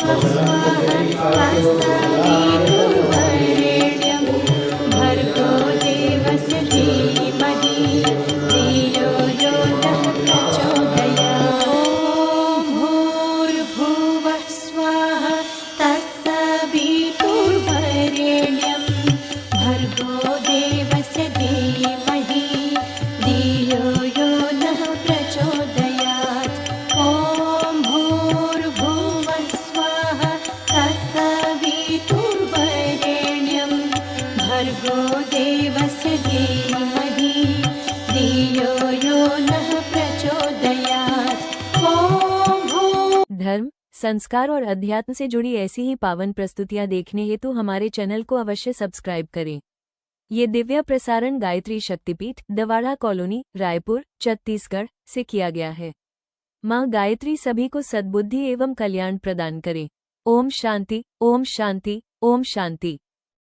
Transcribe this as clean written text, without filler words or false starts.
तत्सवितुर्वरेण्यं भर्गो देवस्य धीमहि धियो यो नः प्रचोदयात्। भूर्भुवः स्वाहा तत्सवितुर्वरेण्यं भर्गो देवस्य धीमहि धियो यो नः प्रचोदयात्। ॐ भूर्भुवः स्वाहा तत्सवितुर्वरेण्यं भर्गो देवस्य धीमहि धियो यो नः प्रचोदयात्। ॐ भू धर्म, संस्कार और अध्यात्म से जुड़ी ऐसी ही पावन प्रस्तुतियां देखने हेतु हमारे चैनल को अवश्य सब्सक्राइब करें। ये दिव्य प्रसारण गायत्री शक्तिपीठ, दवाड़ा कॉलोनी, रायपुर, छत्तीसगढ़ से किया गया है। माँ गायत्री सभी को सद्बुद्धि एवं कल्याण प्रदान करे। ओम शांति, ओम शांति, ओम शांति।